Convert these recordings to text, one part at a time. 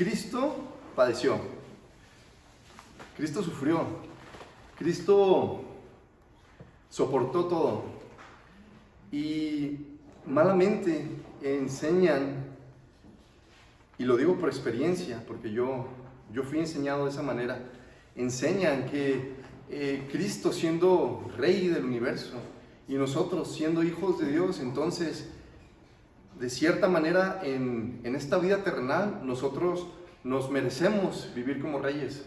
Cristo padeció, Cristo sufrió, Cristo soportó todo y malamente enseñan, y lo digo por experiencia, porque yo fui enseñado de esa manera, enseñan que Cristo siendo Rey del universo y nosotros siendo hijos de Dios, entonces de cierta manera en esta vida terrenal nosotros nos merecemos vivir como reyes.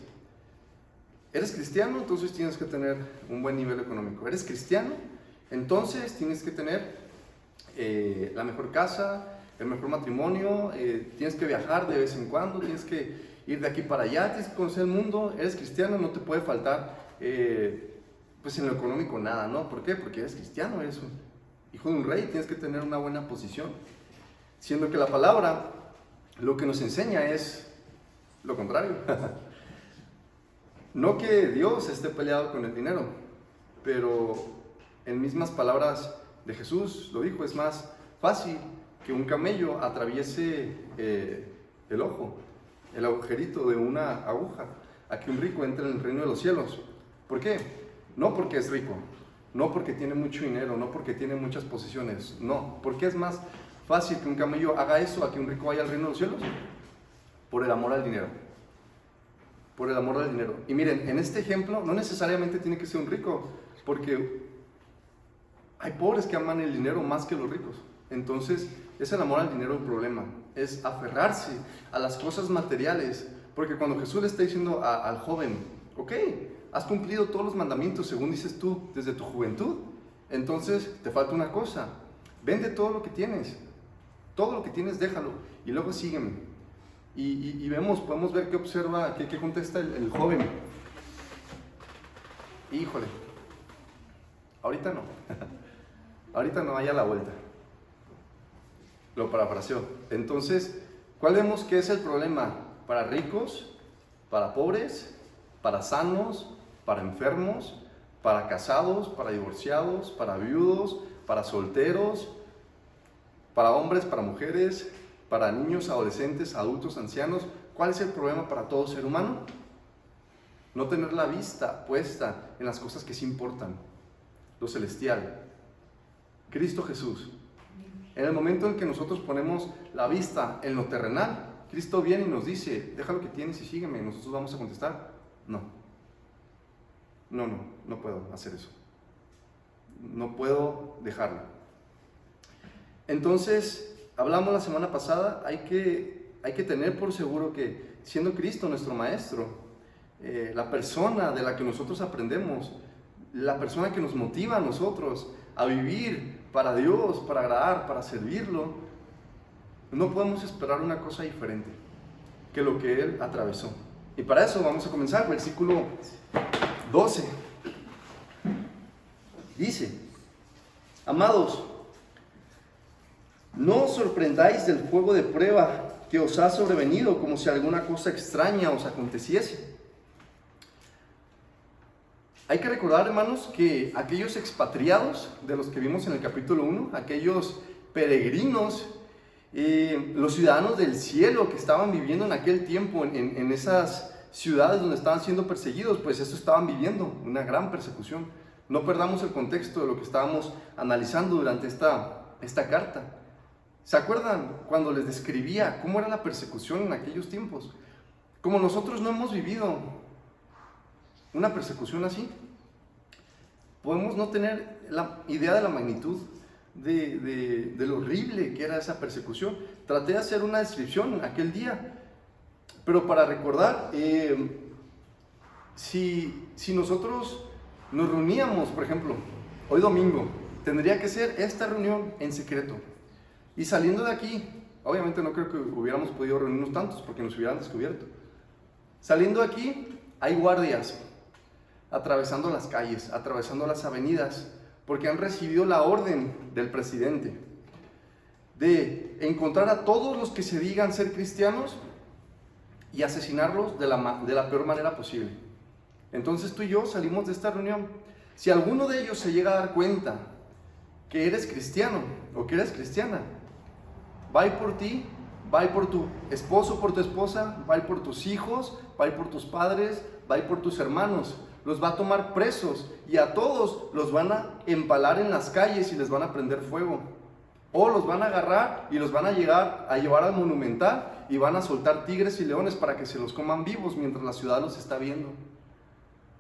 ¿Eres cristiano? Entonces tienes que tener un buen nivel económico. ¿Eres cristiano? Entonces tienes que tener la mejor casa, el mejor matrimonio, tienes que viajar de vez en cuando, tienes que ir de aquí para allá, tienes que conocer el mundo. Eres cristiano, no te puede faltar pues en lo económico nada, ¿no? ¿Por qué? Porque eres cristiano, eres un hijo de un rey, tienes que tener una buena posición. Siendo que la palabra lo que nos enseña es lo contrario. No que Dios esté peleado con el dinero, pero en mismas palabras de Jesús lo dijo, es más fácil que un camello atraviese el ojo, el agujerito de una aguja, a que un rico entre en el reino de los cielos. ¿Por qué? No porque es rico, no porque tiene mucho dinero, no porque tiene muchas posesiones, no. ¿Por qué es más fácil que un camello haga eso a que un rico vaya al reino de los cielos? Por el amor al dinero. Por el amor al dinero. Y miren, en este ejemplo no necesariamente tiene que ser un rico, porque hay pobres que aman el dinero más que los ricos. Entonces, es el amor al dinero el problema. Es aferrarse a las cosas materiales. Porque cuando Jesús le está diciendo al joven, ok, has cumplido todos los mandamientos según dices tú desde tu juventud, entonces te falta una cosa. Vende todo lo que tienes. Todo lo que tienes déjalo y luego sígueme. Y podemos ver qué observa, qué contesta el joven. Híjole, ahorita no. Ahorita no, vaya a la vuelta. Lo parafraseó. Entonces, ¿cuál vemos que es el problema? Para ricos, para pobres, para sanos, para enfermos, para casados, para divorciados, para viudos, para solteros, para hombres, para mujeres, para niños, adolescentes, adultos, ancianos. ¿Cuál es el problema para todo ser humano? No tener la vista puesta en las cosas que sí importan, lo celestial, Cristo Jesús. En el momento en que nosotros ponemos la vista en lo terrenal, Cristo viene y nos dice, deja lo que tienes y sígueme. Nosotros vamos a contestar, no puedo hacer eso. No puedo dejarlo. Entonces, hablamos la semana pasada, hay que tener por seguro que siendo Cristo nuestro Maestro, la persona de la que nosotros aprendemos, la persona que nos motiva a nosotros a vivir para Dios, para agradar, para servirlo, no podemos esperar una cosa diferente que lo que Él atravesó. Y para eso vamos a comenzar, versículo 12. Dice, amados, no os sorprendáis del fuego de prueba que os ha sobrevenido como si alguna cosa extraña os aconteciese. Hay que recordar, hermanos, que aquellos expatriados de los que vimos en el capítulo 1, aquellos peregrinos, los ciudadanos del cielo que estaban viviendo en aquel tiempo en esas ciudades donde estaban siendo perseguidos, pues eso estaban viviendo, una gran persecución. No perdamos el contexto de lo que estábamos analizando durante esta carta. ¿Se acuerdan cuando les describía cómo era la persecución en aquellos tiempos? Como nosotros no hemos vivido una persecución así, podemos no tener la idea de la magnitud de lo horrible que era esa persecución. Traté de hacer una descripción aquel día, pero para recordar, si nosotros nos reuníamos, por ejemplo, hoy domingo, tendría que ser esta reunión en secreto. Y saliendo de aquí, obviamente no creo que hubiéramos podido reunirnos tantos porque nos hubieran descubierto. Saliendo de aquí, hay guardias atravesando las calles, atravesando las avenidas, porque han recibido la orden del presidente de encontrar a todos los que se digan ser cristianos y asesinarlos de la peor manera posible. Entonces tú y yo salimos de esta reunión. Si alguno de ellos se llega a dar cuenta que eres cristiano o que eres cristiana, va a ir por ti, va a ir por tu esposo, por tu esposa, va a ir por tus hijos, va a ir por tus padres, va a ir por tus hermanos. Los va a tomar presos y a todos los van a empalar en las calles y les van a prender fuego. O los van a agarrar y los van a llevar al Monumental y van a soltar tigres y leones para que se los coman vivos mientras la ciudad los está viendo.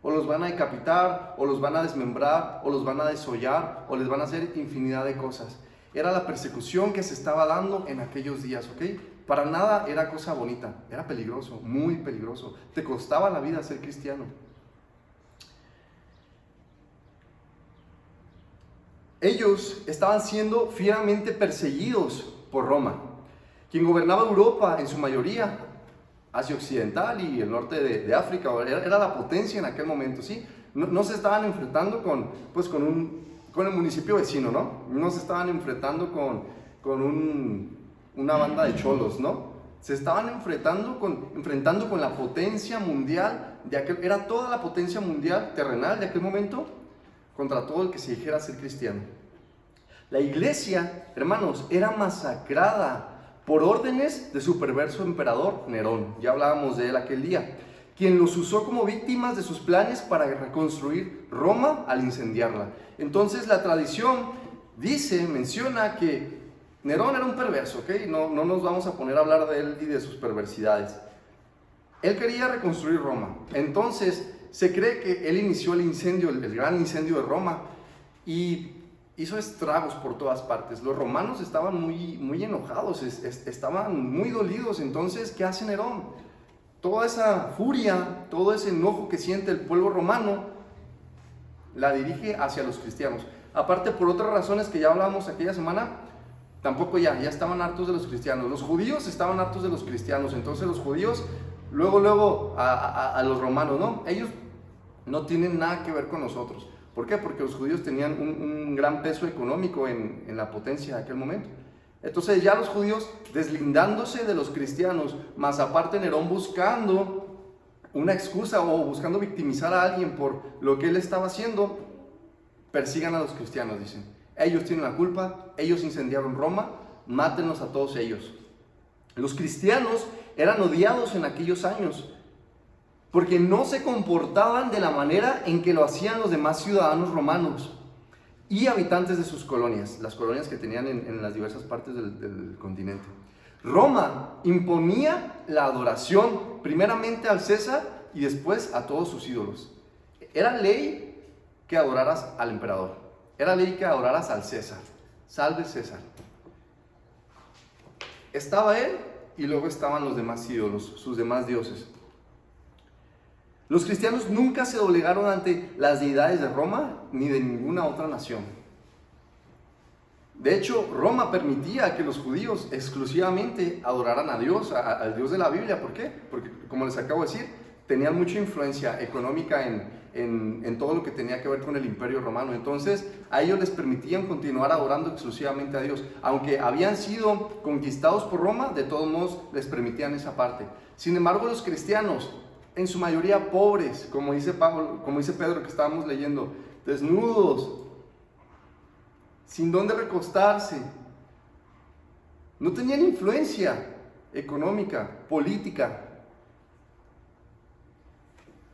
O los van a decapitar, o los van a desmembrar, o los van a desollar, o les van a hacer infinidad de cosas. Era la persecución que se estaba dando en aquellos días, ¿ok? Para nada era cosa bonita, era peligroso, muy peligroso. Te costaba la vida ser cristiano. Ellos estaban siendo fieramente perseguidos por Roma, quien gobernaba Europa en su mayoría, Asia Occidental y el norte de África. Era la potencia en aquel momento, ¿sí? No se estaban enfrentando con el municipio vecino, ¿no? No se estaban enfrentando con una banda de cholos, ¿no? Se estaban enfrentando con la potencia mundial era toda la potencia mundial terrenal de aquel momento contra todo el que se dijera ser cristiano. La iglesia, hermanos, era masacrada por órdenes de su perverso emperador Nerón. Ya hablábamos de él aquel día, quien los usó como víctimas de sus planes para reconstruir Roma al incendiarla. Entonces la tradición menciona que Nerón era un perverso, ¿ok? No nos vamos a poner a hablar de él y de sus perversidades. Él quería reconstruir Roma. Entonces se cree que él inició el gran incendio de Roma y hizo estragos por todas partes. Los romanos estaban muy enojados, estaban muy dolidos. Entonces, ¿qué hace Nerón? Toda esa furia, todo ese enojo que siente el pueblo romano, la dirige hacia los cristianos. Aparte, por otras razones que ya hablábamos aquella semana, tampoco ya estaban hartos de los cristianos. Los judíos estaban hartos de los cristianos. Entonces los judíos, luego a los romanos, ¿no? Ellos no tienen nada que ver con nosotros. ¿Por qué? Porque los judíos tenían un gran peso económico en la potencia de aquel momento. Entonces ya los judíos deslindándose de los cristianos, más aparte Nerón buscando una excusa o buscando victimizar a alguien por lo que él estaba haciendo, persigan a los cristianos, dicen. Ellos tienen la culpa, ellos incendiaron Roma, mátenlos a todos ellos. Los cristianos eran odiados en aquellos años, porque no se comportaban de la manera en que lo hacían los demás ciudadanos romanos y habitantes de sus colonias, las colonias que tenían en las diversas partes del continente. Roma imponía la adoración primeramente al César y después a todos sus ídolos. Era ley que adoraras al emperador, era ley que adoraras al César. Salve César. Estaba él y luego estaban los demás ídolos, sus demás dioses. Los cristianos nunca se doblegaron ante las deidades de Roma ni de ninguna otra nación. De hecho, Roma permitía que los judíos exclusivamente adoraran a Dios, al Dios de la Biblia. ¿Por qué? Porque, como les acabo de decir, tenían mucha influencia económica en todo lo que tenía que ver con el Imperio Romano. Entonces, a ellos les permitían continuar adorando exclusivamente a Dios. Aunque habían sido conquistados por Roma, de todos modos les permitían esa parte. Sin embargo, los cristianos, en su mayoría pobres, como dice Pedro que estábamos leyendo, desnudos, sin dónde recostarse, no tenían influencia económica, política.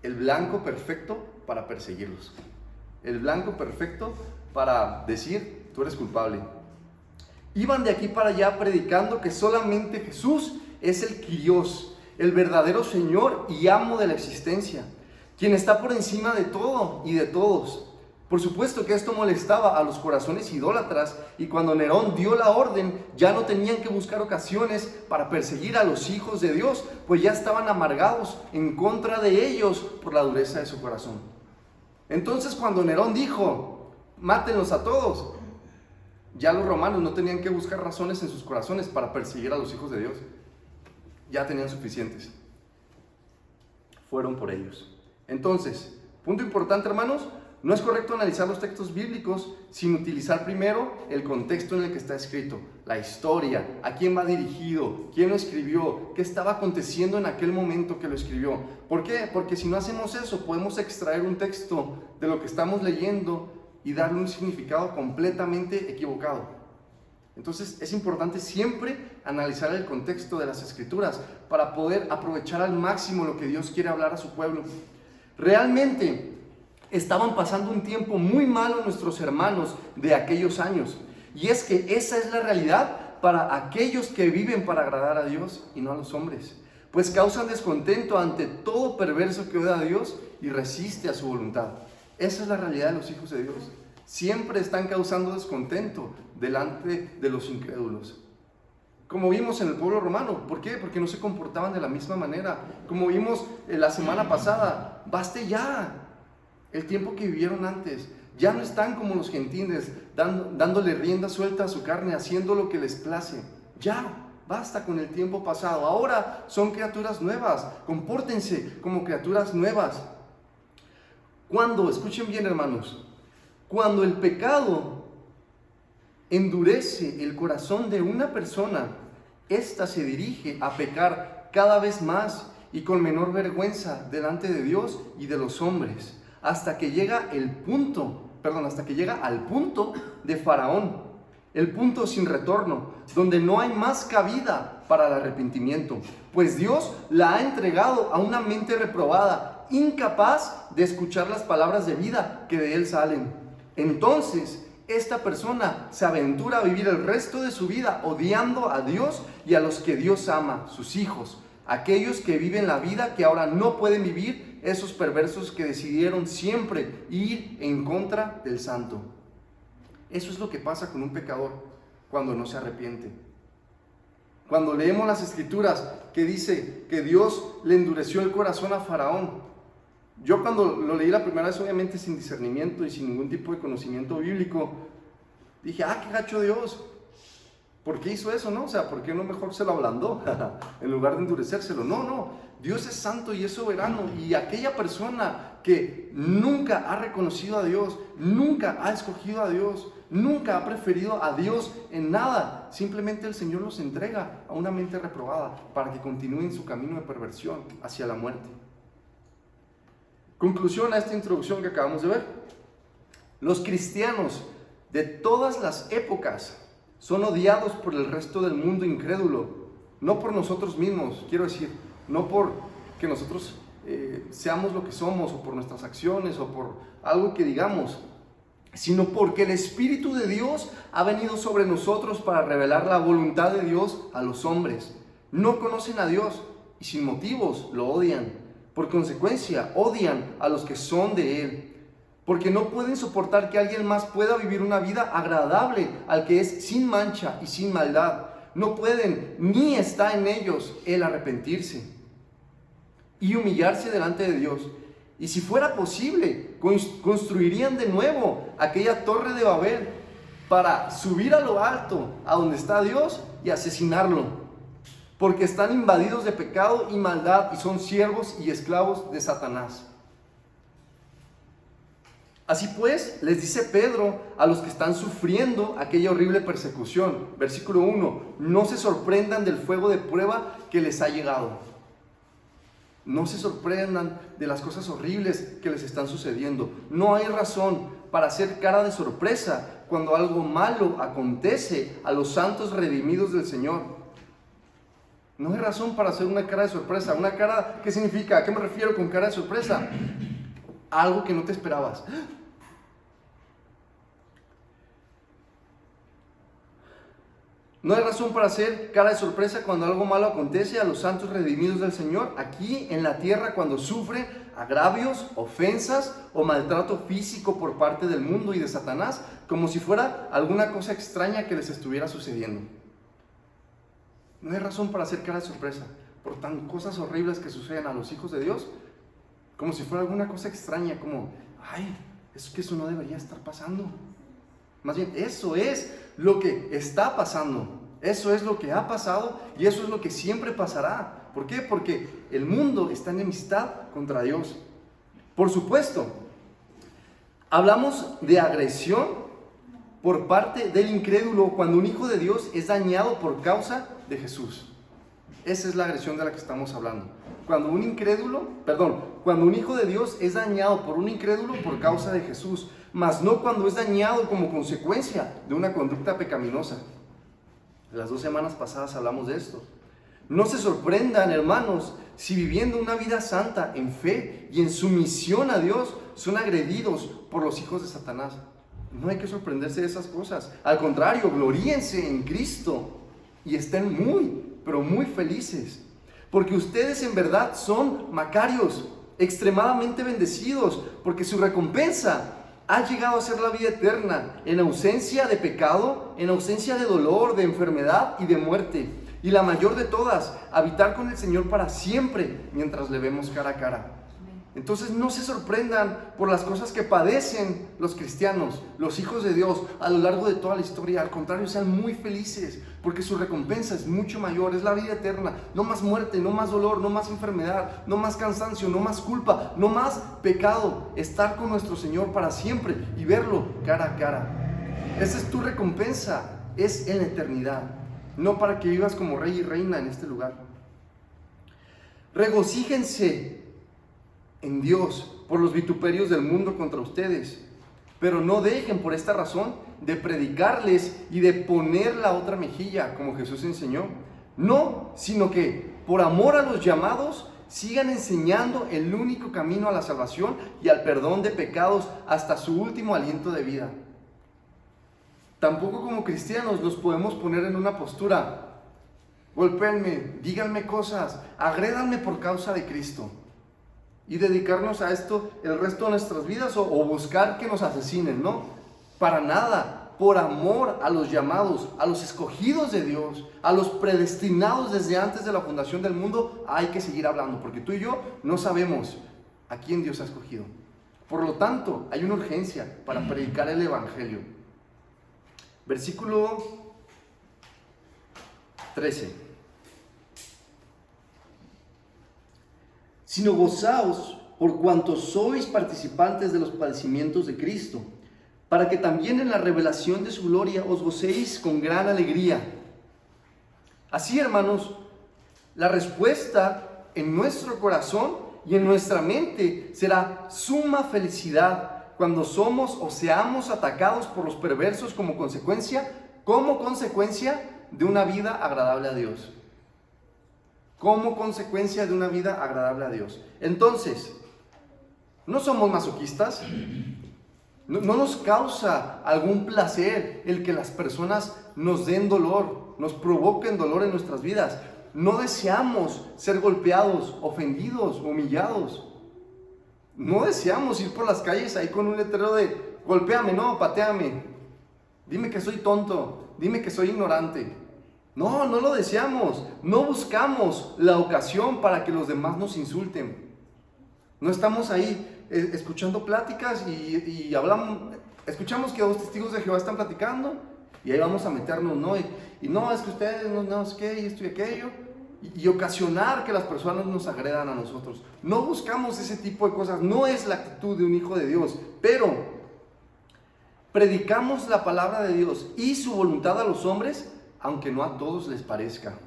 El blanco perfecto para perseguirlos, el blanco perfecto para decir, tú eres culpable. Iban de aquí para allá predicando que solamente Jesús es el Kyrios, el verdadero Señor y amo de la existencia, quien está por encima de todo y de todos. Por supuesto que esto molestaba a los corazones idólatras, y cuando Nerón dio la orden, ya no tenían que buscar ocasiones para perseguir a los hijos de Dios, pues ya estaban amargados en contra de ellos por la dureza de su corazón. Entonces, cuando Nerón dijo, mátenlos a todos, ya los romanos no tenían que buscar razones en sus corazones para perseguir a los hijos de Dios. Ya tenían suficientes. Fueron por ellos. Entonces, punto importante, hermanos, no es correcto analizar los textos bíblicos sin utilizar primero el contexto en el que está escrito, la historia, a quién va dirigido, quién lo escribió, qué estaba aconteciendo en aquel momento que lo escribió. ¿Por qué? Porque si no hacemos eso, podemos extraer un texto de lo que estamos leyendo y darle un significado completamente equivocado. Entonces es importante siempre analizar el contexto de las Escrituras para poder aprovechar al máximo lo que Dios quiere hablar a su pueblo. Realmente estaban pasando un tiempo muy malo nuestros hermanos de aquellos años. Y es que esa es la realidad para aquellos que viven para agradar a Dios y no a los hombres. Pues causan descontento ante todo perverso que odia a Dios y resiste a su voluntad. Esa es la realidad de los hijos de Dios. Siempre están causando descontento delante de los incrédulos. Como vimos en el pueblo romano. ¿Por qué? Porque no se comportaban de la misma manera. Como vimos la semana pasada, baste ya el tiempo que vivieron antes. Ya no están como los gentiles, dándole rienda suelta a su carne, haciendo lo que les place. Ya, basta con el tiempo pasado. Ahora son criaturas nuevas. Compórtense como criaturas nuevas. Escuchen bien, hermanos, cuando el pecado endurece el corazón de una persona, ésta se dirige a pecar cada vez más y con menor vergüenza delante de Dios y de los hombres, hasta que llega al punto de Faraón, el punto sin retorno, donde no hay más cabida para el arrepentimiento, pues Dios la ha entregado a una mente reprobada, incapaz de escuchar las palabras de vida que de él salen. Entonces, esta persona se aventura a vivir el resto de su vida odiando a Dios y a los que Dios ama, sus hijos, aquellos que viven la vida que ahora no pueden vivir, esos perversos que decidieron siempre ir en contra del santo. Eso es lo que pasa con un pecador cuando no se arrepiente. Cuando leemos las Escrituras que dice que Dios le endureció el corazón a Faraón, yo cuando lo leí la primera vez, obviamente sin discernimiento y sin ningún tipo de conocimiento bíblico, dije, qué gacho Dios. ¿Por qué hizo eso, no? O sea, ¿por qué no mejor se lo ablandó en lugar de endurecérselo? No, Dios es santo y es soberano, y aquella persona que nunca ha reconocido a Dios, nunca ha escogido a Dios, nunca ha preferido a Dios en nada, simplemente el Señor los entrega a una mente reprobada para que continúen su camino de perversión hacia la muerte. Conclusión a esta introducción que acabamos de ver. Los cristianos de todas las épocas son odiados por el resto del mundo incrédulo, no por nosotros mismos, quiero decir, no por que nosotros seamos lo que somos, o por nuestras acciones, o por algo que digamos, sino porque el Espíritu de Dios ha venido sobre nosotros para revelar la voluntad de Dios a los hombres. No conocen a Dios y sin motivos lo odian. Por consecuencia, odian a los que son de Él, porque no pueden soportar que alguien más pueda vivir una vida agradable al que es sin mancha y sin maldad. No pueden, ni está en ellos el arrepentirse y humillarse delante de Dios. Y si fuera posible, construirían de nuevo aquella torre de Babel para subir a lo alto, a donde está Dios, y asesinarlo. Porque están invadidos de pecado y maldad y son siervos y esclavos de Satanás. Así pues, les dice Pedro a los que están sufriendo aquella horrible persecución. Versículo 1, no se sorprendan del fuego de prueba que les ha llegado. No se sorprendan de las cosas horribles que les están sucediendo. No hay razón para hacer cara de sorpresa cuando algo malo acontece a los santos redimidos del Señor. No hay razón para hacer una cara de sorpresa. Una cara, ¿qué significa? ¿A qué me refiero con cara de sorpresa? Algo que no te esperabas. No hay razón para hacer cara de sorpresa cuando algo malo acontece a los santos redimidos del Señor aquí en la tierra, cuando sufren agravios, ofensas o maltrato físico por parte del mundo y de Satanás, como si fuera alguna cosa extraña que les estuviera sucediendo. No hay razón para hacer cara de sorpresa por tan cosas horribles que suceden a los hijos de Dios, como si fuera alguna cosa extraña, como, es que eso no debería estar pasando. Más bien, eso es lo que está pasando, eso es lo que ha pasado y eso es lo que siempre pasará. ¿Por qué? Porque el mundo está en enemistad contra Dios. Por supuesto, hablamos de agresión por parte del incrédulo cuando un hijo de Dios es dañado por causa de Jesús. Esa es la agresión de la que estamos hablando. Cuando un hijo de Dios es dañado por un incrédulo por causa de Jesús, mas no cuando es dañado como consecuencia de una conducta pecaminosa. Las 2 semanas pasadas hablamos de esto. No se sorprendan, hermanos, si viviendo una vida santa en fe y en sumisión a Dios son agredidos por los hijos de Satanás. No hay que sorprenderse de esas cosas. Al contrario, gloríense en Cristo y estén muy, pero muy felices. Porque ustedes en verdad son macarios, extremadamente bendecidos, porque su recompensa ha llegado a ser la vida eterna, en ausencia de pecado, en ausencia de dolor, de enfermedad y de muerte. Y la mayor de todas, habitar con el Señor para siempre, mientras le vemos cara a cara. Entonces no se sorprendan por las cosas que padecen los cristianos, los hijos de Dios, a lo largo de toda la historia. Al contrario, sean muy felices, porque su recompensa es mucho mayor, es la vida eterna. No más muerte, no más dolor, no más enfermedad, no más cansancio, no más culpa, no más pecado. Estar con nuestro Señor para siempre y verlo cara a cara. Esa es tu recompensa, es en la eternidad, no para que vivas como rey y reina en este lugar. Regocíjense en Dios por los vituperios del mundo contra ustedes, pero no dejen por esta razón de predicarles y de poner la otra mejilla, como Jesús enseñó. No, sino que por amor a los llamados sigan enseñando el único camino a la salvación y al perdón de pecados hasta su último aliento de vida. Tampoco como cristianos nos podemos poner en una postura: golpéenme, díganme cosas, agrédanme por causa de Cristo, y dedicarnos a esto el resto de nuestras vidas, o buscar que nos asesinen. No, para nada. Por amor a los llamados, a los escogidos de Dios, a los predestinados desde antes de la fundación del mundo, hay que seguir hablando, porque tú y yo no sabemos a quién Dios ha escogido. Por lo tanto, hay una urgencia para predicar el Evangelio. Versículo 13. Sino gozaos por cuanto sois participantes de los padecimientos de Cristo, para que también en la revelación de su gloria os gocéis con gran alegría. Así, hermanos, la respuesta en nuestro corazón y en nuestra mente será suma felicidad cuando somos o seamos atacados por los perversos como consecuencia de una vida agradable a Dios. Como consecuencia de una vida agradable a Dios. Entonces, no somos masoquistas. No nos causa algún placer el que las personas nos den dolor, nos provoquen dolor en nuestras vidas. No deseamos ser golpeados, ofendidos, humillados. No deseamos ir por las calles ahí con un letrero de golpéame, no, patéame. Dime que soy tonto, dime que soy ignorante. No lo deseamos. No buscamos la ocasión para que los demás nos insulten. No estamos ahí escuchando pláticas y hablamos, escuchamos que 2 testigos de Jehová están platicando y ahí vamos a meternos, ¿no? Y no, es que ustedes no es que, y esto y aquello, y ocasionar que las personas nos agredan a nosotros. No buscamos ese tipo de cosas, no es la actitud de un hijo de Dios, pero predicamos la palabra de Dios y su voluntad a los hombres, aunque no a todos les parezca.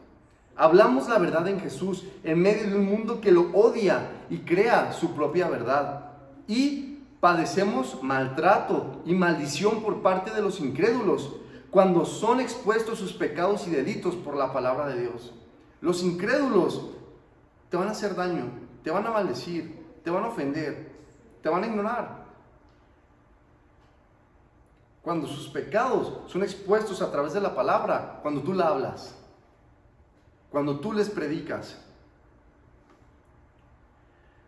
Hablamos la verdad en Jesús en medio de un mundo que lo odia y crea su propia verdad. Y padecemos maltrato y maldición por parte de los incrédulos cuando son expuestos sus pecados y delitos por la palabra de Dios. Los incrédulos te van a hacer daño, te van a maldecir, te van a ofender, te van a ignorar. Cuando sus pecados son expuestos a través de la palabra, cuando tú la hablas, cuando tú les predicas.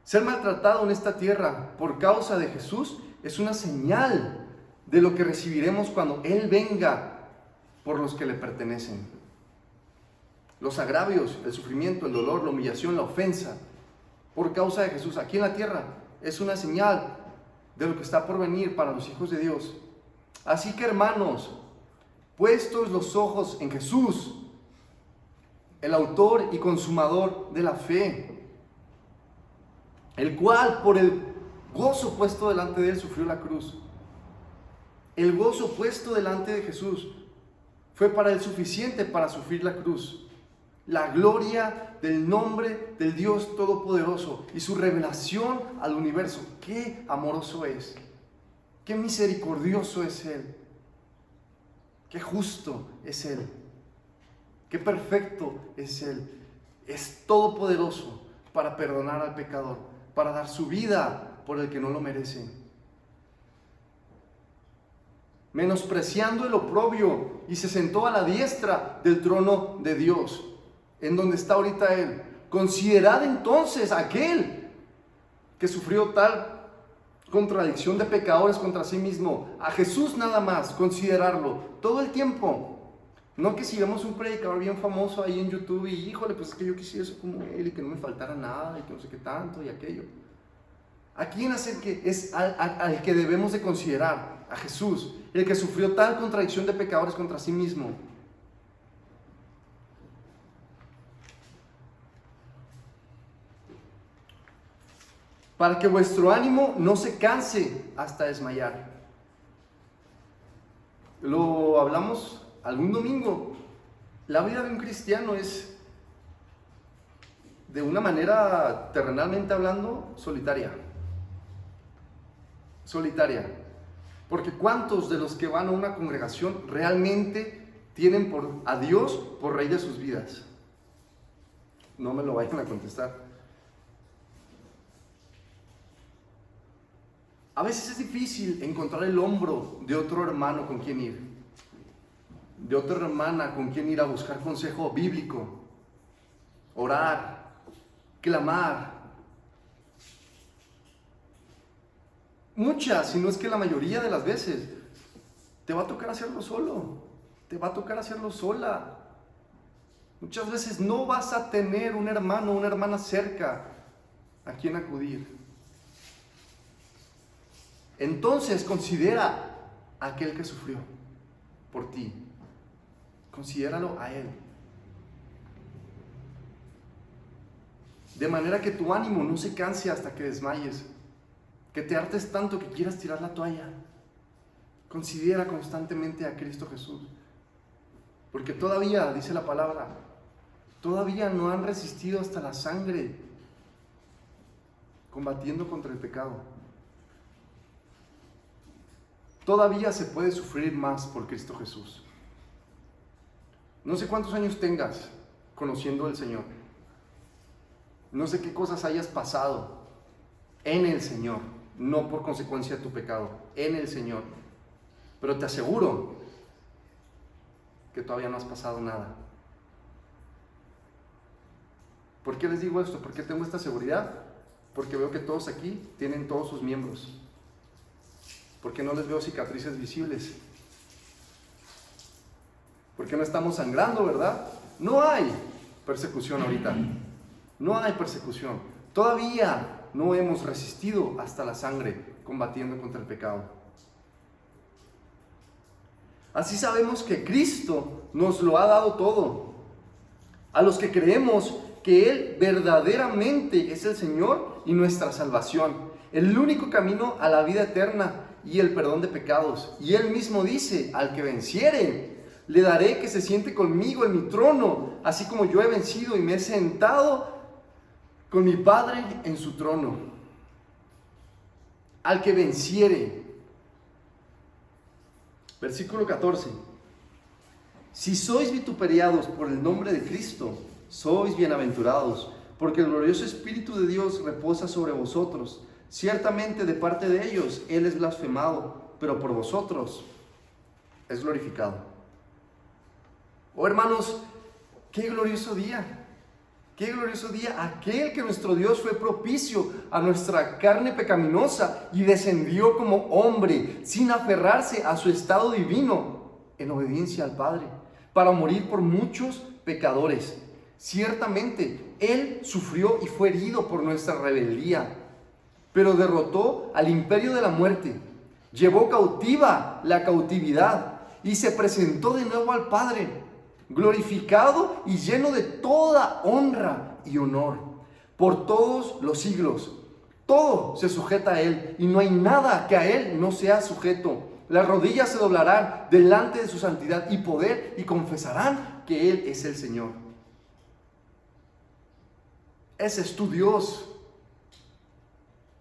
Ser maltratado en esta tierra por causa de Jesús es una señal de lo que recibiremos cuando Él venga por los que le pertenecen. Los agravios, el sufrimiento, el dolor, la humillación, la ofensa por causa de Jesús aquí en la tierra es una señal de lo que está por venir para los hijos de Dios. Así que, hermanos, puestos los ojos en Jesús, el autor y consumador de la fe, el cual por el gozo puesto delante de él sufrió la cruz. El gozo puesto delante de Jesús fue para él suficiente para sufrir la cruz. La gloria del nombre del Dios Todopoderoso y su revelación al universo. ¡Qué amoroso es! ¡Qué misericordioso es Él! ¡Qué justo es Él! Qué perfecto es Él. Es todopoderoso para perdonar al pecador, para dar su vida por el que no lo merece. Menospreciando el oprobio, y se sentó a la diestra del trono de Dios, en donde está ahorita Él. Considerad entonces a aquel que sufrió tal contradicción de pecadores contra sí mismo, a Jesús nada más, considerarlo todo el tiempo. No que si vemos un predicador bien famoso ahí en YouTube y híjole, pues es que yo quisiera eso como él y que no me faltara nada y que no sé qué tanto y aquello. ¿A quién es al que debemos de considerar? A Jesús, el que sufrió tal contradicción de pecadores contra sí mismo. Para que vuestro ánimo no se canse hasta desmayar. Lo hablamos algún domingo. La vida de un cristiano es, de una manera terrenalmente hablando, solitaria. Solitaria. Porque ¿cuántos de los que van a una congregación realmente tienen a Dios por rey de sus vidas? No me lo vayan a contestar. A veces es difícil encontrar el hombro de otro hermano con quien ir, de otra hermana con quien ir a buscar consejo bíblico, orar, clamar. Muchas, si no es que la mayoría de las veces, te va a tocar hacerlo solo, te va a tocar hacerlo sola. Muchas veces no vas a tener un hermano o una hermana cerca a quien acudir. Entonces considera a aquel que sufrió por ti. Considéralo a Él. De manera que tu ánimo no se canse hasta que desmayes, que te hartes tanto que quieras tirar la toalla. Considera constantemente a Cristo Jesús. Porque todavía, dice la palabra, todavía no han resistido hasta la sangre, combatiendo contra el pecado. Todavía se puede sufrir más por Cristo Jesús. No sé cuántos años tengas conociendo al Señor. No sé qué cosas hayas pasado en el Señor, no por consecuencia de tu pecado, en el Señor. Pero te aseguro que todavía no has pasado nada. ¿Por qué les digo esto? ¿Por qué tengo esta seguridad? Porque veo que todos aquí tienen todos sus miembros. Porque no les veo cicatrices visibles. Porque no estamos sangrando, ¿verdad? No hay persecución ahorita. No hay persecución. Todavía no hemos resistido hasta la sangre combatiendo contra el pecado. Así sabemos que Cristo nos lo ha dado todo. A los que creemos que Él verdaderamente es el Señor y nuestra salvación. El único camino a la vida eterna y el perdón de pecados. Y Él mismo dice, al que venciere, le daré que se siente conmigo en mi trono, así como yo he vencido y me he sentado con mi Padre en su trono. Al que venciere. Versículo 14. Si sois vituperiados por el nombre de Cristo, sois bienaventurados, porque el glorioso Espíritu de Dios reposa sobre vosotros. Ciertamente de parte de ellos Él es blasfemado, pero por vosotros es glorificado. Oh hermanos, qué glorioso día. Qué glorioso día aquel que nuestro Dios fue propicio a nuestra carne pecaminosa y descendió como hombre sin aferrarse a su estado divino en obediencia al Padre para morir por muchos pecadores. Ciertamente Él sufrió y fue herido por nuestra rebeldía, pero derrotó al imperio de la muerte, llevó cautiva la cautividad y se presentó de nuevo al Padre, glorificado y lleno de toda honra y honor, por todos los siglos. Todo se sujeta a Él y no hay nada que a Él no sea sujeto. Las rodillas se doblarán delante de su santidad y poder y confesarán que Él es el Señor. Ese es tu Dios.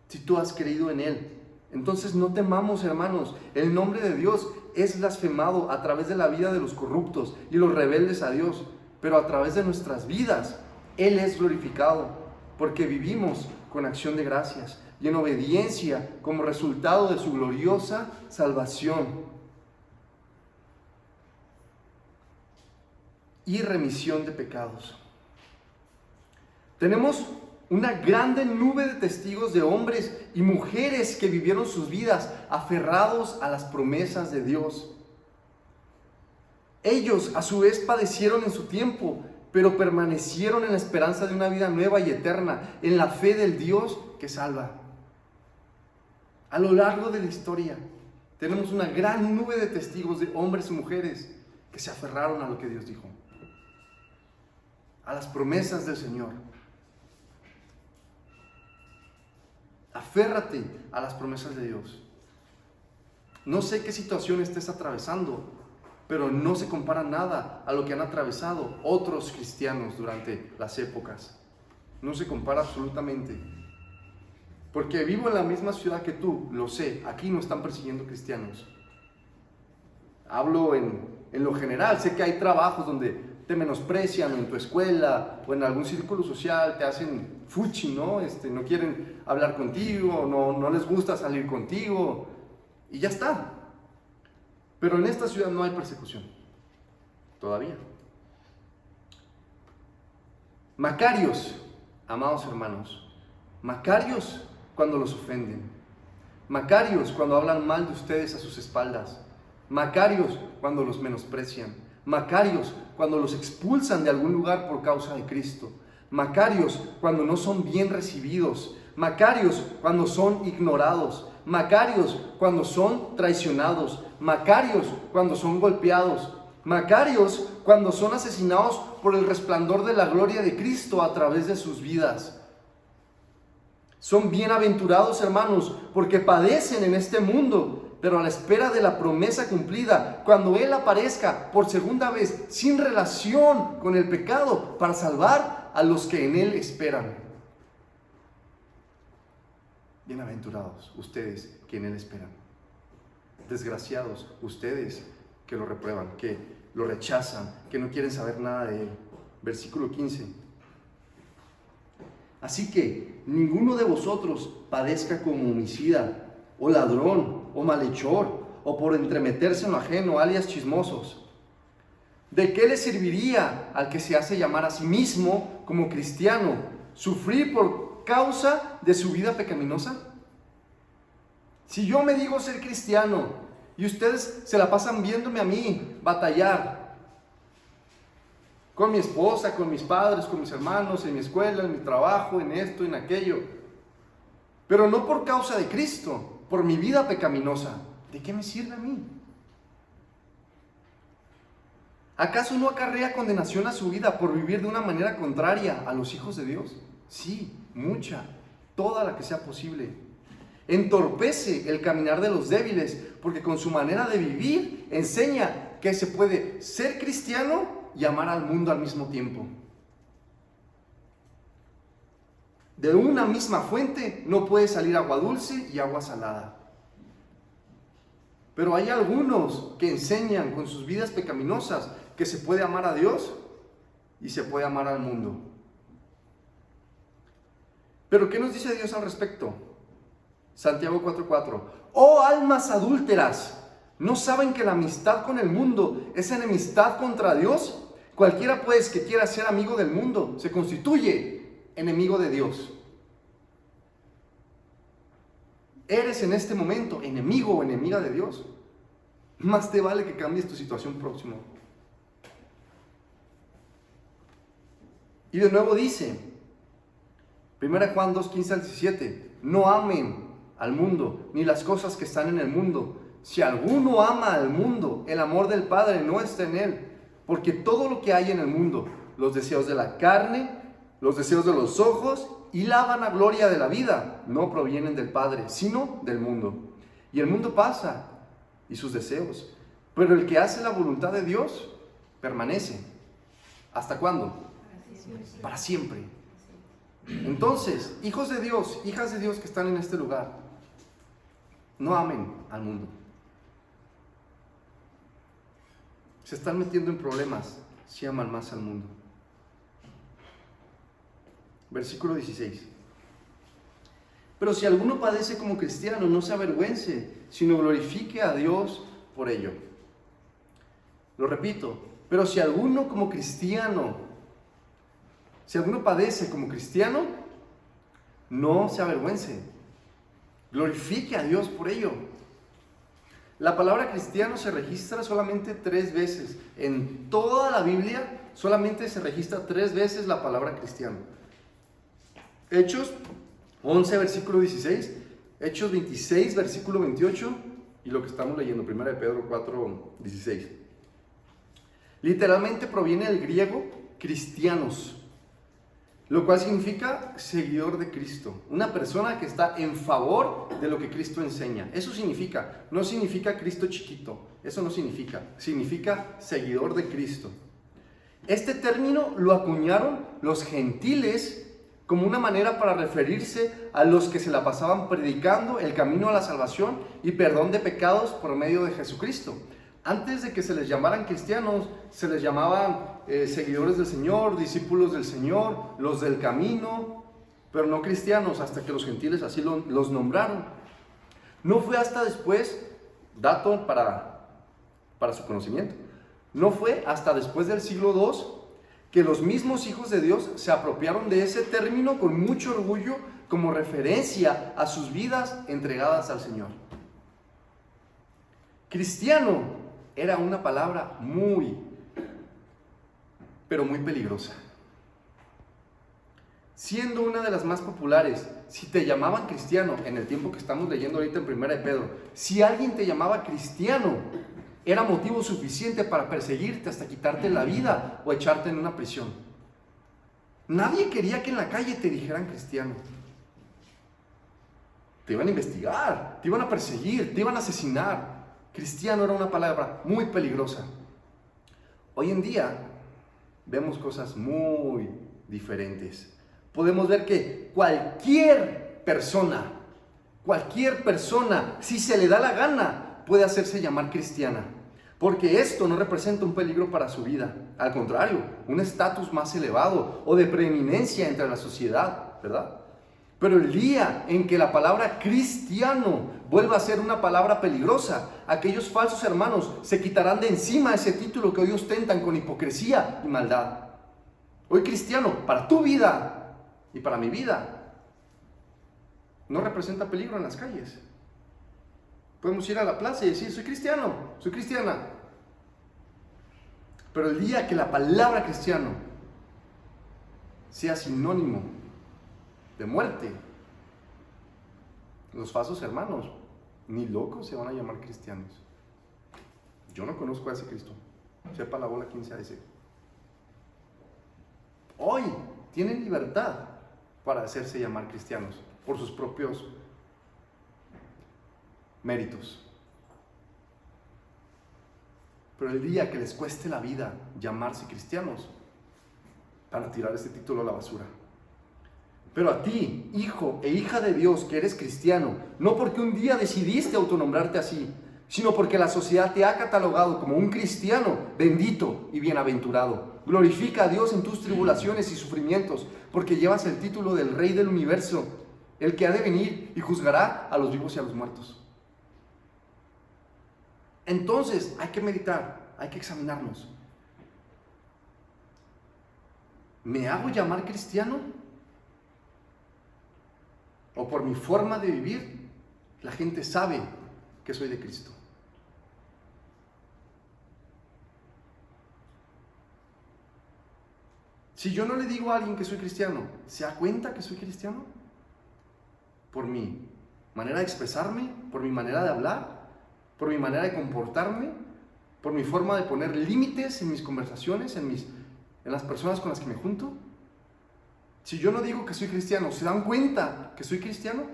Si tú has creído en Él, entonces no temamos, hermanos. El nombre de Dios es blasfemado a través de la vida de los corruptos y los rebeldes a Dios, pero a través de nuestras vidas Él es glorificado, porque vivimos con acción de gracias y en obediencia como resultado de su gloriosa salvación y remisión de pecados. Tenemos una grande nube de testigos de hombres y mujeres que vivieron sus vidas aferrados a las promesas de Dios. Ellos a su vez padecieron en su tiempo, pero permanecieron en la esperanza de una vida nueva y eterna, en la fe del Dios que salva. A lo largo de la historia tenemos una gran nube de testigos de hombres y mujeres que se aferraron a lo que Dios dijo, a las promesas del Señor. Aférrate a las promesas de Dios. No sé qué situación estés atravesando, pero no se compara nada a lo que han atravesado otros cristianos durante las épocas. No se compara absolutamente. Porque vivo en la misma ciudad que tú, lo sé, aquí no están persiguiendo cristianos. Hablo en lo general, sé que hay trabajos donde te menosprecian, o en tu escuela, o en algún círculo social te hacen fuchi, ¿no? No quieren hablar contigo, no les gusta salir contigo, y ya está. Pero en esta ciudad no hay persecución, todavía. Macarios, amados hermanos, macarios cuando los ofenden, macarios cuando hablan mal de ustedes a sus espaldas, macarios cuando los menosprecian, macarios cuando los expulsan de algún lugar por causa de Cristo, macarios cuando no son bien recibidos, macarios cuando son ignorados, macarios cuando son traicionados, macarios cuando son golpeados, macarios cuando son asesinados por el resplandor de la gloria de Cristo a través de sus vidas. Son bienaventurados, hermanos, porque padecen en este mundo, pero a la espera de la promesa cumplida, cuando Él aparezca por segunda vez, sin relación con el pecado, para salvar a los que en Él esperan. Bienaventurados ustedes que en Él esperan. Desgraciados ustedes que lo reprueban, que lo rechazan, que no quieren saber nada de Él. Versículo 15. Así que ninguno de vosotros padezca como homicida, o ladrón, o malhechor, o por entremeterse en lo ajeno, alias chismosos. ¿De qué le serviría al que se hace llamar a sí mismo como cristiano sufrir por causa de su vida pecaminosa? Si yo me digo ser cristiano y ustedes se la pasan viéndome a mí batallar con mi esposa, con mis padres, con mis hermanos, en mi escuela, en mi trabajo, en esto, en aquello, pero no por causa de Cristo, por mi vida pecaminosa, ¿de qué me sirve a mí? ¿Acaso no acarrea condenación a su vida por vivir de una manera contraria a los hijos de Dios? Sí, mucha, toda la que sea posible. Entorpece el caminar de los débiles, porque con su manera de vivir enseña que se puede ser cristiano y amar al mundo al mismo tiempo. De una misma fuente no puede salir agua dulce y agua salada. Pero hay algunos que enseñan con sus vidas pecaminosas que se puede amar a Dios y se puede amar al mundo. Pero ¿qué nos dice Dios al respecto? Santiago 4:4. Oh almas adúlteras, ¿no saben que la amistad con el mundo es enemistad contra Dios? Cualquiera pues que quiera ser amigo del mundo se constituye enemigo de Dios. ¿Eres en este momento enemigo o enemiga de Dios? Más te vale que cambies tu situación próxima. Y de nuevo dice, 1 Juan 2:15-17, no amen al mundo, ni las cosas que están en el mundo. Si alguno ama al mundo, el amor del Padre no está en él. Porque todo lo que hay en el mundo, los deseos de la carne, los deseos de los ojos y la vanagloria de la vida, no provienen del Padre, sino del mundo. Y el mundo pasa, y sus deseos, pero el que hace la voluntad de Dios permanece. ¿Hasta cuándo? Para siempre. Entonces, hijos de Dios, hijas de Dios que están en este lugar, no amen al mundo. Se están metiendo en problemas si aman más al mundo. Versículo 16. Pero si alguno padece como cristiano, no se avergüence, sino glorifique a Dios por ello. Lo repito, pero si alguno padece como cristiano, no se avergüence, glorifique a Dios por ello. La palabra cristiano se registra solamente 3 veces. En toda la Biblia solamente se registra 3 veces la palabra cristiano. Hechos 11, versículo 16, Hechos 26, versículo 28, y lo que estamos leyendo, 1 Pedro 4, 16. Literalmente proviene del griego cristianos, lo cual significa seguidor de Cristo, una persona que está en favor de lo que Cristo enseña. Eso significa, no significa Cristo chiquito, eso no significa, significa seguidor de Cristo. Este término lo acuñaron los gentiles como una manera para referirse a los que se la pasaban predicando el camino a la salvación y perdón de pecados por medio de Jesucristo. Antes de que se les llamaran cristianos, se les llamaban seguidores del Señor, discípulos del Señor, los del camino, pero no cristianos, hasta que los gentiles así los nombraron. No fue hasta después, dato para su conocimiento, no fue hasta después del siglo II que los mismos hijos de Dios se apropiaron de ese término con mucho orgullo como referencia a sus vidas entregadas al Señor. Cristiano era una palabra pero muy peligrosa. Siendo una de las más populares, si te llamaban cristiano, en el tiempo que estamos leyendo ahorita en 1 Pedro, si alguien te llamaba cristiano, era motivo suficiente para perseguirte hasta quitarte la vida o echarte en una prisión. Nadie quería que en la calle te dijeran cristiano. Te iban a investigar, te iban a perseguir, te iban a asesinar. Cristiano era una palabra muy peligrosa. Hoy en día vemos cosas muy diferentes. Podemos ver que cualquier persona, si se le da la gana, puede hacerse llamar cristiana, porque esto no representa un peligro para su vida, al contrario, un estatus más elevado o de preeminencia entre la sociedad, ¿verdad? Pero el día en que la palabra cristiano vuelva a ser una palabra peligrosa, aquellos falsos hermanos se quitarán de encima ese título que hoy ostentan con hipocresía y maldad. Hoy cristiano, para tu vida y para mi vida, no representa peligro en las calles. Podemos ir a la plaza y decir, soy cristiano, soy cristiana. Pero el día que la palabra cristiano sea sinónimo de muerte, los falsos hermanos, ni locos se van a llamar cristianos. Yo no conozco a ese Cristo. Sepa la bola quién sea ese. Hoy tienen libertad para hacerse llamar cristianos por sus propios méritos. Pero el día que les cueste la vida llamarse cristianos, van a tirar ese título a la basura. Pero a ti, hijo e hija de Dios, que eres cristiano, no porque un día decidiste autonombrarte así, sino porque la sociedad te ha catalogado como un cristiano bendito y bienaventurado. Glorifica a Dios en tus tribulaciones y sufrimientos, porque llevas el título del Rey del Universo, el que ha de venir y juzgará a los vivos y a los muertos. Entonces hay que meditar, hay que examinarnos. ¿Me hago llamar cristiano? ¿O por mi forma de vivir, la gente sabe que soy de Cristo? Si yo no le digo a alguien que soy cristiano, ¿se da cuenta que soy cristiano? Por mi manera de expresarme, por mi manera de hablar, por mi manera de comportarme, por mi forma de poner límites en mis conversaciones, en las personas con las que me junto. Si yo no digo que soy cristiano, ¿se dan cuenta que soy cristiano?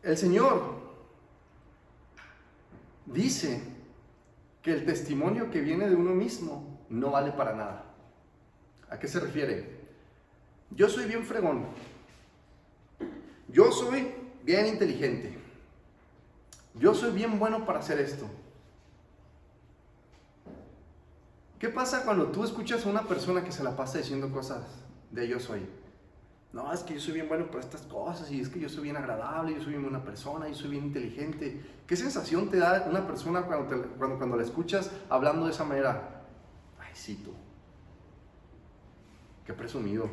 El Señor dice que el testimonio que viene de uno mismo no vale para nada. ¿A qué se refiere? Yo soy bien fregón. Yo soy bien inteligente. Yo soy bien bueno para hacer esto. ¿Qué pasa cuando tú escuchas a una persona que se la pasa diciendo cosas de yo soy? No, es que yo soy bien bueno para estas cosas, y es que yo soy bien agradable, yo soy bien buena persona, yo soy bien inteligente. ¿Qué sensación te da una persona cuando la escuchas hablando de esa manera? Ay, sí, tú. Qué presumido.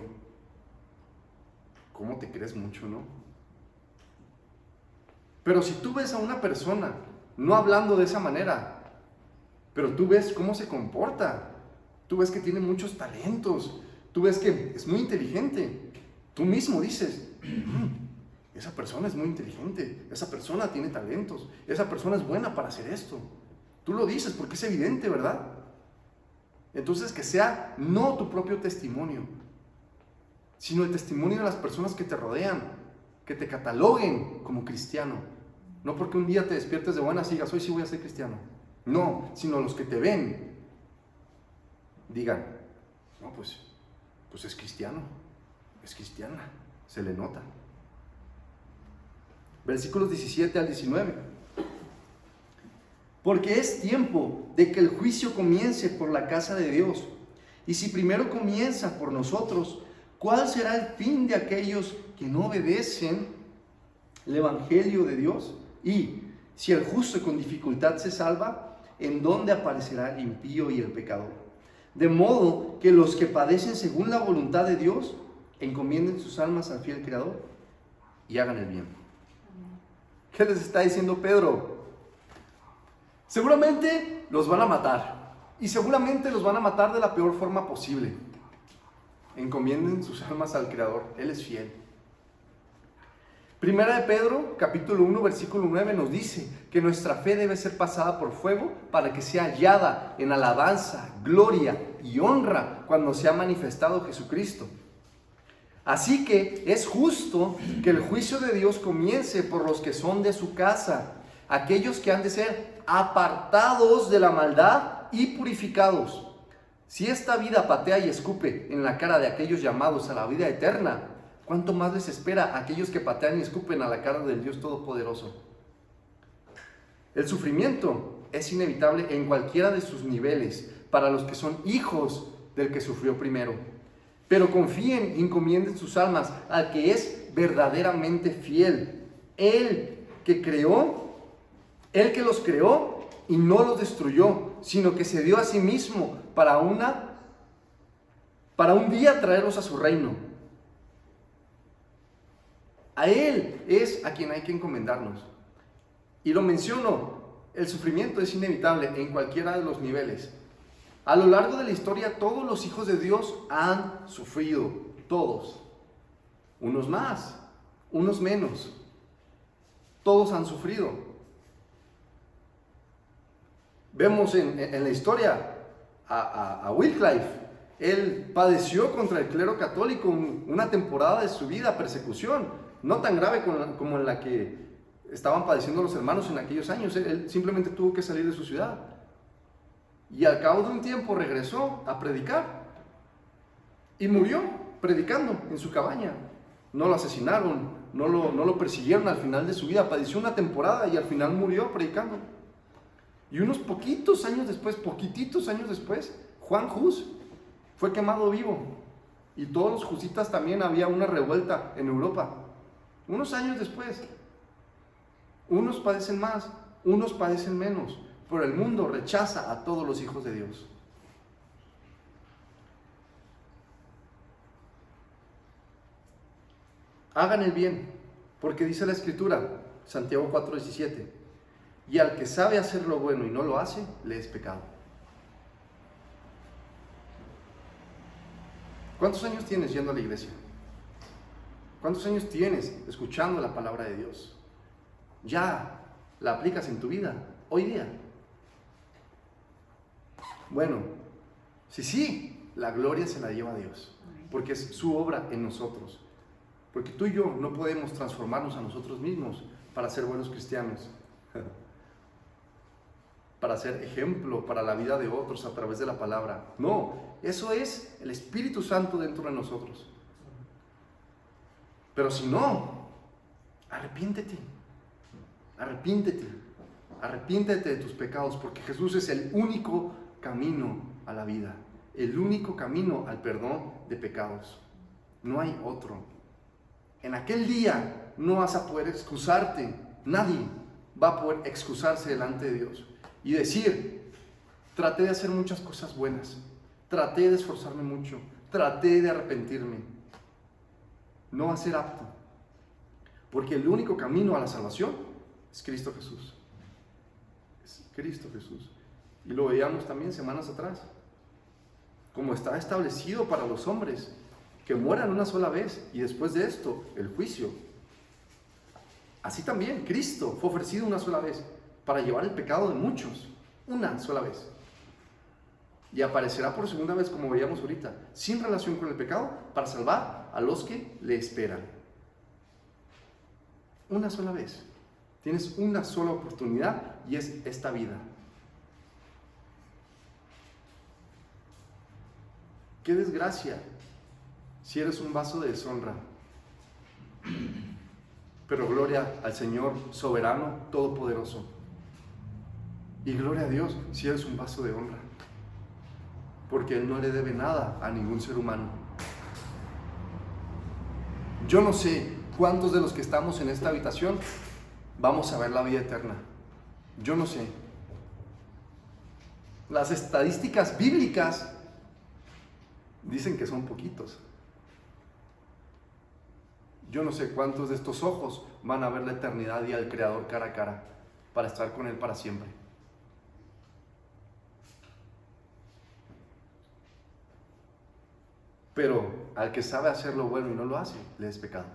¿Cómo te crees mucho, no? Pero si tú ves a una persona no hablando de esa manera, pero tú ves cómo se comporta, tú ves que tiene muchos talentos, tú ves que es muy inteligente, tú mismo dices, esa persona es muy inteligente, esa persona tiene talentos, esa persona es buena para hacer esto. Tú lo dices porque es evidente, ¿verdad? Entonces, que sea no tu propio testimonio, sino el testimonio de las personas que te rodean, que te cataloguen como cristiano. No porque un día te despiertes de buenas y digas, hoy sí voy a ser cristiano. No, sino los que te ven digan, no, pues es cristiano, es cristiana, se le nota. Versículos 17 al 19. Porque es tiempo de que el juicio comience por la casa de Dios. Y si primero comienza por nosotros, ¿cuál será el fin de aquellos que no obedecen el evangelio de Dios? Y si el justo con dificultad se salva, ¿en dónde aparecerá el impío y el pecador? De modo que los que padecen según la voluntad de Dios encomienden sus almas al fiel Creador y hagan el bien. ¿Qué les está diciendo Pedro? Seguramente los van a matar, y seguramente los van a matar de la peor forma posible. Encomienden sus almas al Creador, Él es fiel. Primera de Pedro, capítulo 1, versículo 9 nos dice que nuestra fe debe ser pasada por fuego para que sea hallada en alabanza, gloria y honra cuando sea manifestado Jesucristo. Así que es justo que el juicio de Dios comience por los que son de su casa, aquellos que han de ser apartados de la maldad y purificados. Si esta vida patea y escupe en la cara de aquellos llamados a la vida eterna, ¿cuánto más les espera a aquellos que patean y escupen a la cara del Dios Todopoderoso? El sufrimiento es inevitable en cualquiera de sus niveles para los que son hijos del que sufrió primero. Pero confíen y encomienden sus almas al que es verdaderamente fiel. Él que los creó y no los destruyó, sino que se dio a sí mismo para un día traerlos a su reino. A Él es a quien hay que encomendarnos. Y lo menciono, el sufrimiento es inevitable en cualquiera de los niveles. A lo largo de la historia, todos los hijos de Dios han sufrido, todos. Unos más, unos menos. Todos han sufrido. Vemos en la historia a Wycliffe. Él padeció contra el clero católico una temporada de su vida, persecución, no tan grave como en la que estaban padeciendo los hermanos en aquellos años. Él simplemente tuvo que salir de su ciudad. Y al cabo de un tiempo regresó a predicar. Y murió predicando en su cabaña. No lo asesinaron, no lo persiguieron al final de su vida. Padeció una temporada y al final murió predicando. Y unos poquititos años después, Juan Hus fue quemado vivo. Y todos los husitas también, había una revuelta en Europa. Unos años después. Unos padecen más, unos padecen menos. Pero el mundo rechaza a todos los hijos de Dios. Hagan el bien, porque dice la Escritura, Santiago 4:17, y al que sabe hacer lo bueno y no lo hace, le es pecado. ¿Cuántos años tienes yendo a la iglesia? ¿Cuántos años tienes escuchando la palabra de Dios? ¿Ya la aplicas en tu vida hoy día? Bueno, sí, la gloria se la lleva a Dios, porque es su obra en nosotros. Porque tú y yo no podemos transformarnos a nosotros mismos para ser buenos cristianos, para ser ejemplo para la vida de otros a través de la palabra. No, eso es el Espíritu Santo dentro de nosotros. Pero si no, arrepiéntete. arrepiéntete de tus pecados, porque Jesús es el único camino a la vida, el único camino al perdón de pecados. No hay otro. En aquel día no vas a poder excusarte, nadie va a poder excusarse delante de Dios y decir: traté de hacer muchas cosas buenas, traté de esforzarme mucho, traté de arrepentirme. No va a ser apto, porque el único camino a la salvación es Cristo Jesús. Es Cristo Jesús. Y lo veíamos también semanas atrás. Como está establecido para los hombres, que mueran una sola vez y después de esto, el juicio. Así también Cristo fue ofrecido una sola vez para llevar el pecado de muchos, una sola vez. Y aparecerá por segunda vez, como veíamos ahorita, sin relación con el pecado, para salvar a los que le esperan. Una sola vez. Tienes una sola oportunidad y es esta vida. Qué desgracia si eres un vaso de deshonra. Pero gloria al Señor soberano, todopoderoso. Y gloria a Dios si eres un vaso de honra, porque Él no le debe nada a ningún ser humano. Yo no sé cuántos de los que estamos en esta habitación vamos a ver la vida eterna. Yo no sé. Las estadísticas bíblicas dicen que son poquitos. Yo no sé cuántos de estos ojos van a ver la eternidad y al Creador cara a cara para estar con Él para siempre. Pero al que sabe hacer lo bueno y no lo hace, le es pecado.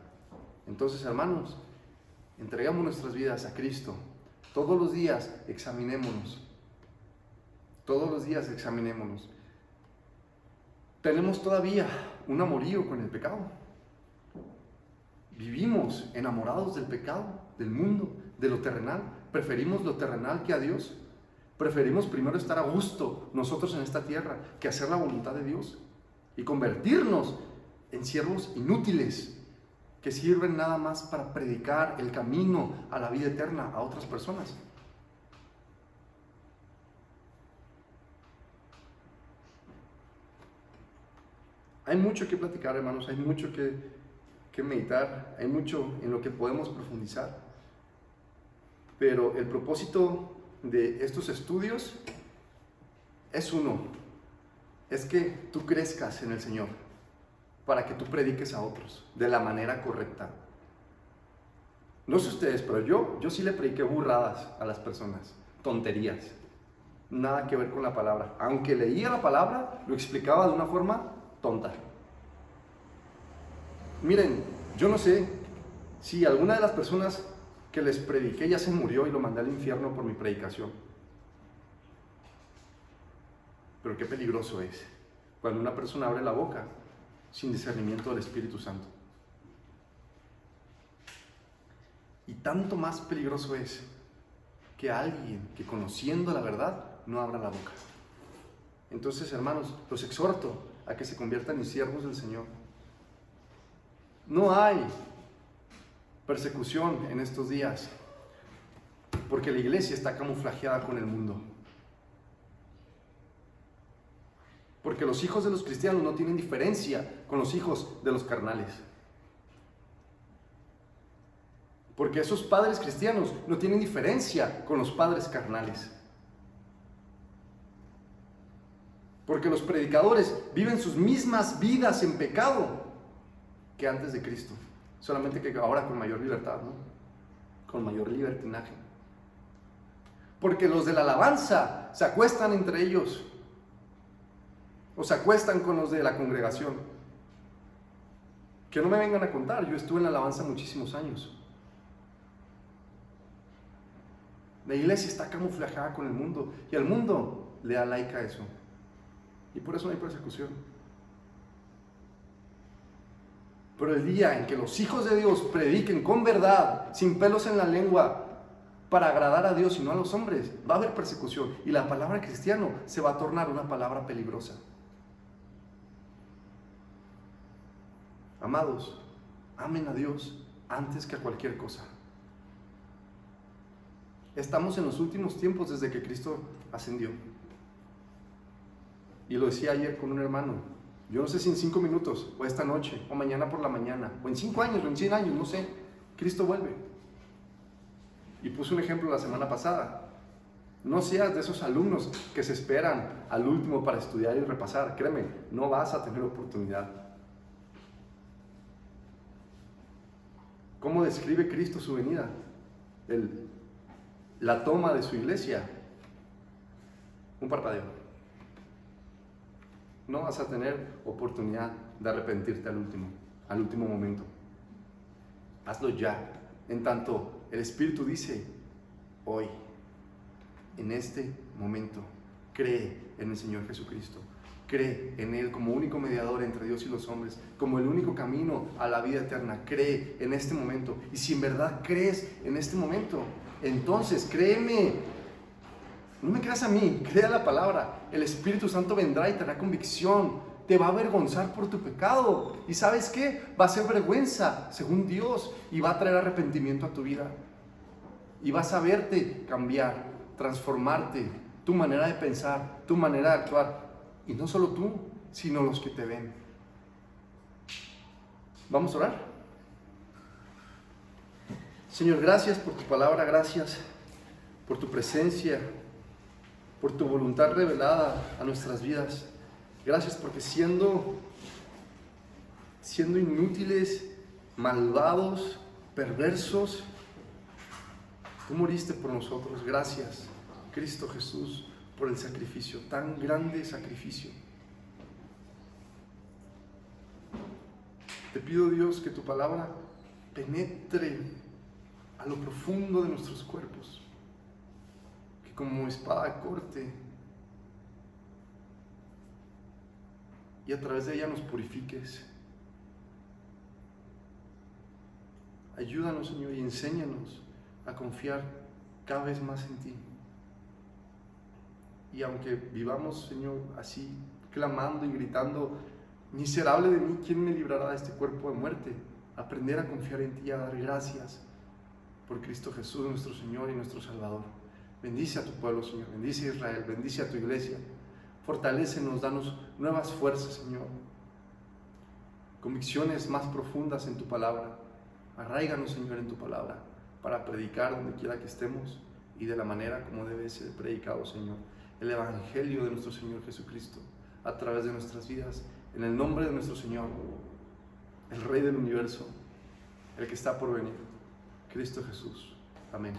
Entonces, hermanos, entregamos nuestras vidas a Cristo. Todos los días examinémonos. Todos los días examinémonos. Tenemos todavía un amorío con el pecado. Vivimos enamorados del pecado, del mundo, de lo terrenal. Preferimos lo terrenal que a Dios. Preferimos primero estar a gusto nosotros en esta tierra que hacer la voluntad de Dios y convertirnos en siervos inútiles que sirven nada más para predicar el camino a la vida eterna a otras personas. Hay mucho que platicar, hermanos, hay mucho que meditar, hay mucho en lo que podemos profundizar. Pero el propósito de estos estudios es uno, es que tú crezcas en el Señor, para que tú prediques a otros de la manera correcta. No sé ustedes, pero yo sí le prediqué burradas a las personas, tonterías, nada que ver con la palabra. Aunque leía la palabra, lo explicaba de una forma tonta. Miren, yo no sé si alguna de las personas que les prediqué ya se murió y lo mandé al infierno por mi predicación. Pero qué peligroso es cuando una persona abre la boca sin discernimiento del Espíritu Santo. Y tanto más peligroso es que alguien que conociendo la verdad no abra la boca. Entonces, hermanos, los exhorto a que se conviertan en siervos del Señor. No hay persecución en estos días porque la iglesia está camuflajeada con el mundo. Porque los hijos de los cristianos no tienen diferencia con los hijos de los carnales. Porque esos padres cristianos no tienen diferencia con los padres carnales. Porque los predicadores viven sus mismas vidas en pecado que antes de Cristo. Solamente que ahora con mayor libertad, ¿no? Con mayor libertinaje. Porque los de la alabanza se acuestan entre ellos. O se acuestan con los de la congregación. Que no me vengan a contar, yo estuve en la alabanza muchísimos años. La iglesia está camuflajada con el mundo y al mundo le da like a eso. Y por eso no hay persecución. Pero el día en que los hijos de Dios prediquen con verdad, sin pelos en la lengua, para agradar a Dios y no a los hombres, va a haber persecución. Y la palabra cristiano se va a tornar una palabra peligrosa. Amados, amen a Dios antes que a cualquier cosa. Estamos en los últimos tiempos desde que Cristo ascendió. Y lo decía ayer con un hermano. Yo no sé si en 5 minutos, o esta noche, o mañana por la mañana, o en 5 años, o en 100 años, no sé, Cristo vuelve. Y puse un ejemplo la semana pasada. No seas de esos alumnos que se esperan al último para estudiar y repasar. Créeme, no vas a tener oportunidad. ¿Cómo describe Cristo su venida? La toma de su iglesia. Un parpadeo. No vas a tener oportunidad de arrepentirte al último momento. Hazlo ya. En tanto, el Espíritu dice, hoy, en este momento, cree en el Señor Jesucristo. Cree en Él como único mediador entre Dios y los hombres, como el único camino a la vida eterna. Cree en este momento. Y si en verdad crees en este momento, entonces créeme. No me creas a mí, crea la palabra. El Espíritu Santo vendrá y te dará convicción. Te va a avergonzar por tu pecado. ¿Y sabes qué? Va a ser vergüenza, según Dios, y va a traer arrepentimiento a tu vida. Y vas a verte cambiar, transformarte, tu manera de pensar, tu manera de actuar. Y no solo tú, sino los que te ven. Vamos a orar. Señor, gracias por tu palabra, gracias por tu presencia, por tu voluntad revelada a nuestras vidas. Gracias porque siendo inútiles, malvados, perversos, tú moriste por nosotros. Gracias, Cristo Jesús, por el sacrificio, tan grande sacrificio. Te pido, Dios, que tu palabra penetre a lo profundo de nuestros cuerpos, que como espada corte y a través de ella nos purifiques. Ayúdanos, Señor, y enséñanos a confiar cada vez más en ti. Y aunque vivamos, Señor, así, clamando y gritando, miserable de mí, ¿quién me librará de este cuerpo de muerte? Aprender a confiar en ti y a dar gracias por Cristo Jesús, nuestro Señor y nuestro Salvador. Bendice a tu pueblo, Señor, bendice a Israel, bendice a tu iglesia. Fortalécenos, danos nuevas fuerzas, Señor. Convicciones más profundas en tu palabra. Arráiganos, Señor, en tu palabra, para predicar donde quiera que estemos y de la manera como debe ser predicado, Señor, el Evangelio de nuestro Señor Jesucristo a través de nuestras vidas, en el nombre de nuestro Señor, el Rey del universo, el que está por venir, Cristo Jesús. Amén.